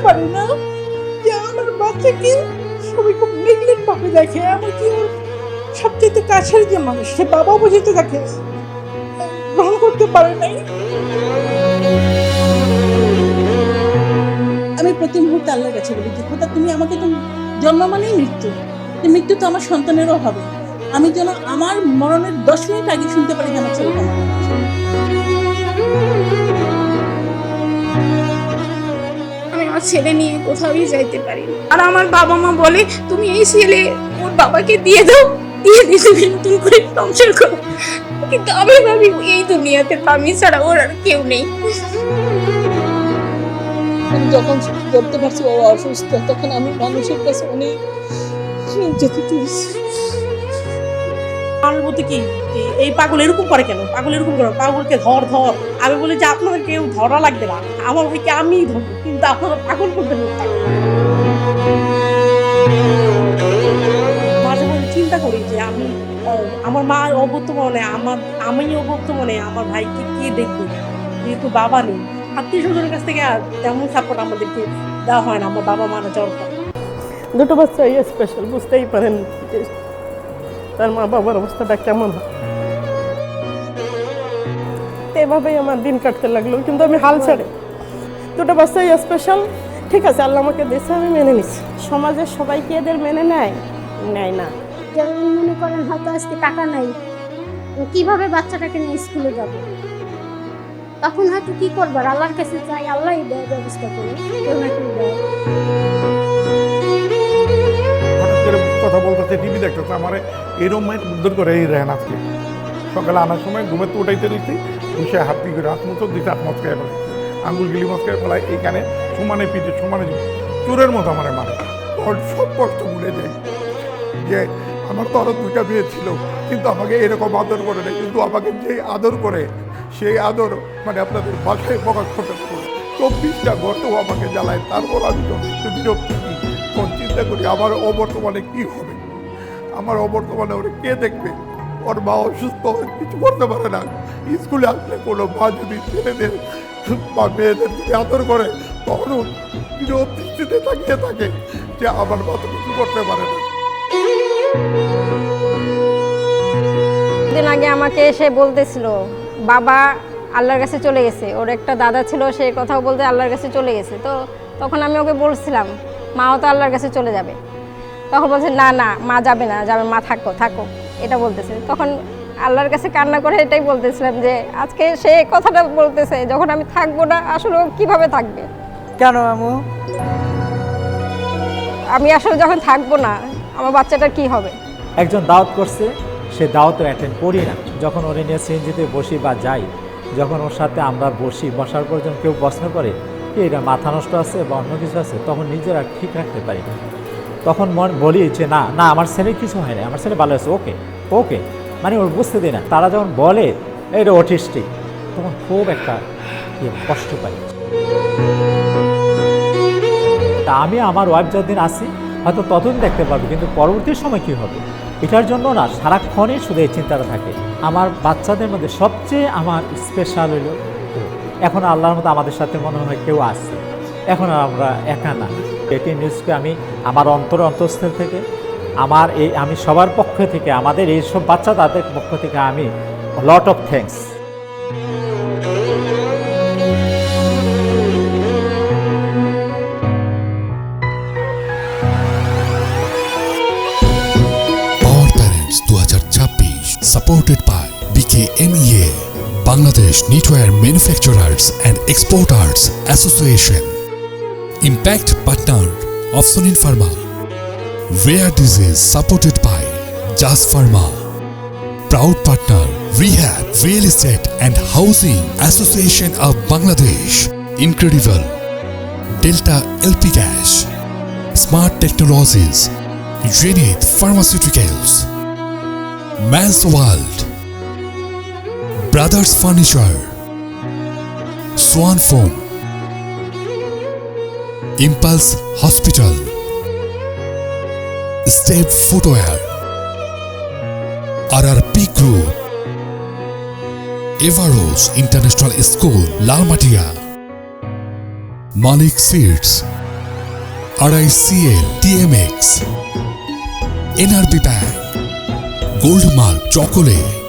পারি না যে আমার বাচ্চাকে সবাই খুব নেগলেক্ট ভাবে দেখে। এমনকি ওর সবচেয়ে কাছের যে মানুষ, সে বাবা বুঝিতে তাকে গ্রহণ করতে পারে নাই। আমি প্রতি মুহূর্তে আল্লাহর কাছে বলি যে খোদা, তুমি আমাকে তো জন্ম মানেই মৃত্যু, মৃত্যু তো আমার সন্তানেরও হবে। আমি যেন আমার মরণের 10 মিনিট আগে শুনতে পারি যে আমার ছেলেটা মারা গেছে। আমি আমার ছেলে নিয়ে কোথাওই যাইতে পারি না। আর আমার বাবা মা বলে তুমি এই ছেলে ওর বাবাকে দিয়ে দাও, দিয়ে তুমি নতুন করে সংসার করো। কিন্তু আমি ভাবি এই দুনিয়াতে আমি ছাড়া ওর আর কেউ নেই। আমি যখন ধরতে পারছি ও অসুস্থ, তখন আমি মানুষের কাছে অনেক যেতে পেরেছি। আমার বলতে কি এই পাগল এরকম করে কেন, পাগল এরকম করে, পাগলকে ধর। আমি বলি যে আপনাদের কেউ ধরা লাগবে না, আমার ভাইকে আমিই ধরবো, কিন্তু আপনারা পাগল করতে মাঝে মাঝে চিন্তা করি যে আমি আমার মা অবর্তমানে আমি অবর্তমানে আমার ভাইকে কে দেখবে, যেহেতু বাবা নেই। আত্মীয় স্বজনের কাছ থেকে তেমন সাপোর্ট আমাদেরকে দেওয়া হয় না আমার বাবা মারা যাওয়ার পর। দুটো বাচ্চা স্পেশাল, বুঝতেই পারেন যে তার মা বাবার অবস্থাটা কেমন হয়। এভাবেই আমার দিন কাটতে লাগলো, কিন্তু আমি হাল ছাড়ে। দুটো বাচ্চাই স্পেশাল, ঠিক আছে, আল্লাহ আমাকে দিয়েছে, আমি মেনে নিচ্ছি। সমাজের সবাই কি এদের মেনে নেয় না। যেমন মনে করেন হয়তো আজকে টাকা নাই, কিভাবে বাচ্চাটাকে নিয়ে স্কুলে যাব, তখন হয়তো কি করবার আল্লাহর কাছে চাই, আল্লাহই দেয় ব্যবস্থা করে, কেউ না কেউ দেয়। কথা বলতেছে, টিভি দেখতেছে, আমার এরকম মাইন্ড উদ্ধার করে এই রেহানাথকে সকালে আনার সময় ঘুমে তো উঠাইতে দিচ্ছি, বসে হাত পি করে হাত মতো দিতে হাত মচকায় ফেলাই, আঙ্গুল গিলি মচকায় ফেলাই, এইখানে সমানে পিঠে সমানে চোরের মতো আমার মানে তখন সব কষ্ট ভুলে যাই যে আমার তো আরও 2টা বিয়ে ছিল, কিন্তু আমাকে এরকম আদর করে নেই। কিন্তু আমাকে যে আদর করে সেই আদর মানে আপনাদের বাসায় প্রকাশ করতে পারে। 24টা ঘন্টাও আমাকে জ্বালায়, তারপর আমি বিরক্তি তখন চিন্তা করি আমার অবর্তমানে কি হবে, আমার অবর্তমানে ওরা কে দেখবে। ওর মা অসুস্থ, কিছু করতে পারে না। স্কুলে আসলে কোনো মা যদি ছেলেদের বা মেয়েদের যদি আদর করে, তখন বিরোধ দৃষ্টিতে তাকিয়ে থাকে যে আমার মা তো কিছু করতে পারে না। দিন আগে আমাকে এসে বলতেছিল বাবা আল্লাহর কাছে চলে গেছে, ওর একটা দাদা ছিল, সে কথাও বলতে আল্লাহর কাছে চলে গেছে। তো তখন আমি ওকে বলছিলাম মাও তো আল্লাহর কাছে চলে যাবে। তখন বলছে না মা যাবে না, মা থাকো এটা বলতেছে। তখন আল্লাহর কাছে কান্না করে এটাই বলতেছিলাম যে আজকে সে কথাটা বলতেছে যখন আমি থাকবো না, আসলে ও কীভাবে থাকবে। কেন আম্মু? আমি আসলে যখন থাকবো না আমার বাচ্চাটার কি হবে। একজন দাওয়াত করছে, সে দাওয়াতও অ্যাটেন্ড করি না। যখন ওরে নিয়ে সিএনজিতে বসি বা যাই, যখন ওর সাথে আমরা বসার পর যখন কেউ প্রশ্ন করে কি এটা মাথা নষ্ট আছে বা অন্য কিছু আছে, তখন নিজেরা ঠিক রাখতে পারি না। তখন বলি যে না আমার ছেলে কিছু হয় না, আমার ছেলে ভালো আছে, ওকে মানে ওর বুঝতে দিই না। তারা যখন বলে এটা অটিস্টিক, তখন খুব একটা কষ্ট পাই। তা আমি আমার ওয়াইফ যতদিন আসি হয়তো ততদিন দেখতে পারবো, কিন্তু পরবর্তী সময় কী হবে এটার জন্য না সারাক্ষণই শুধু এই চিন্তাটা থাকে। আমার বাচ্চাদের মধ্যে সবচেয়ে আমার স্পেশাল হলো এখন আল্লাহর মতো আমাদের সাথে মনে হয় কেউ আছে, এখন আর আমরা একা না। এটি নিউজকে আমি আমার অন্তঃস্থল থেকে আমি সবার পক্ষ থেকে, আমাদের এইসব বাচ্চা তাদের পক্ষ থেকে আমি lot of thanks. Supported by BKMEA, Bangladesh Knitwear Manufacturers and Exporters Association. Impact Partner of Sunin Pharma. Rare Disease supported by Jas Pharma. Proud Partner Rehab Real Estate and Housing Association of Bangladesh. Incredible. Delta LP Cash. Smart Technologies. Zenith Pharmaceuticals. Man's World, Brothers Furniture, Swan Foam, Impulse Hospital, Step Footwear, RRP Group, Evaros International School, Lalmatia, Malik Seeds, RICL, TMX, NRB Bank, Gold Mark Chocolate,